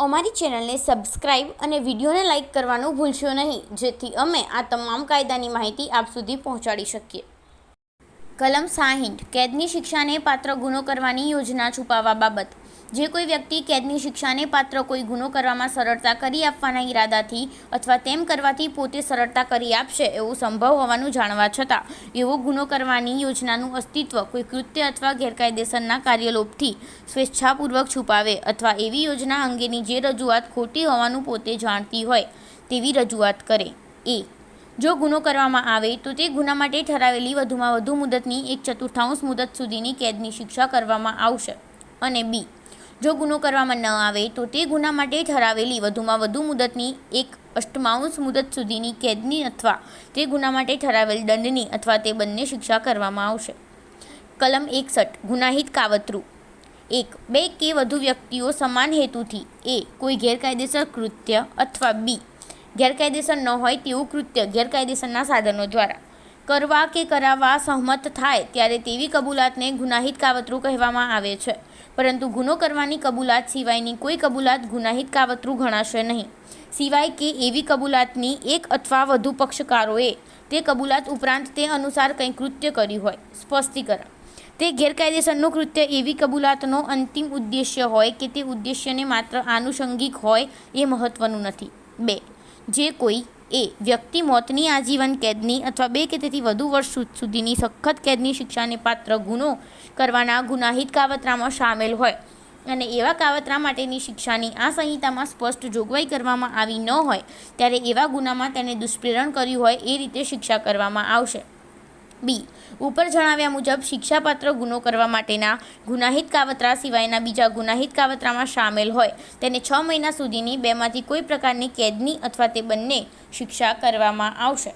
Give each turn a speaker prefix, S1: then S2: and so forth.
S1: અમારી ચેનલને સબસ્ક્રાઇબ અને વિડીયોને લાઇક કરવાનું ભૂલશો નહીં, જેથી અમે આ તમામ કાયદાની માહિતી આપ સુધી પહોંચાડી શકીએ. કલમ 60 કેદની શિક્ષાને પાત્ર ગુનો કરવાની યોજના છુપાવવા બાબત. જે કોઈ વ્યક્તિ કેદની શિક્ષાને પાત્ર કોઈ ગુનો કરવામાં સરળતા કરી આપવાના ઈરાદાથી અથવા તેમ કરવાથી પોતે સરળતા કરી આપશે એવું સંભવ હોવાનું જાણવા છતાં એવો ગુનો કરવાની યોજનાનું અસ્તિત્વ કોઈ કૃત્ય અથવા ગેરકાયદેસરના કાર્યલોપથી સ્વેચ્છાપૂર્વક છુપાવે અથવા એવી યોજના અંગેની જે રજૂઆત ખોટી હોવાનું પોતે જાણતી હોય તેવી રજૂઆત કરે. જો ગુનો કરવામાં આવે તો તે ગુના માટે ઠરાવેલી વધુમાં વધુ મુદતની 1/4 મુદત સુધીની કેદની શિક્ષા કરવામાં આવશે. અને જો ગુનો કરવામાં ન આવે તો તે ગુના માટે ઠરાવેલી વધુમાં વધુ મુદતની 1/8 મુદત સુધીની કેદની અથવા તે ગુના માટે ઠરાવેલ દંડની અથવા તે બંને શિક્ષા કરવામાં આવશે. કલમ 61 ગુનાહિત કાવતરું. 1. બે કે વધુ વ્યક્તિઓ સમાન હેતુથી કોઈ ગેરકાયદેસર કૃત્ય અથવા ગેરકાયદેસર ન હોય તેવું કૃત્ય ગેરકાયદેસરના સાધનો દ્વારા કરવા કે કરાવવા સહમત થાય ત્યારે તેવી કબૂલાતને ગુનાહિત કાવતરું કહેવામાં આવે છે. પરંતુ ગુનો કરવાની કબૂલાત સિવાયની કોઈ કબૂલાત ગુનાહિત કાવતરું ગણાશે નહીં, સિવાય કે એવી કબૂલાતની એક અથવા વધુ પક્ષકારોએ તે કબૂલાત ઉપરાંત તે અનુસાર કંઈ કૃત્ય કર્યું હોય. સ્પષ્ટીકરણ. તે ગેરકાયદેસરનું કૃત્ય એવી કબૂલાતનો અંતિમ ઉદ્દેશ્ય હોય કે તે ઉદ્દેશ્યને માત્ર આનુષંગિક હોય એ મહત્વનું નથી. 2. જે કોઈ વ્યક્તિ મોતની, આજીવન કેદની અથવા 2 કે તેથી વધુ વર્ષ સુધીની સખત કેદની શિક્ષાને પાત્ર ગુનો કરવાના ગુનાહિત કાવતરામાં સામેલ હોય અને એવા કાવતરા માટેની શિક્ષાની આ સંહિતામાં સ્પષ્ટ જોગવાઈ કરવામાં આવી ન હોય ત્યારે એવા ગુનામાં તેને દુષ્પ્રેરણ કર્યું હોય એ રીતે શિક્ષા કરવામાં આવશે. ઉપર જણાવ્યા મુજબ શિક્ષાપાત્ર ગુનો કરવા માટેના ગુનાહિત કાવતરા સિવાયના બીજા ગુનાહિત કાવતરામાં સામેલ હોય તેને 6 મહિના સુધીની બેમાંથી કોઈ પ્રકારની કેદની અથવા તે બંને શિક્ષા કરવામાં આવશે.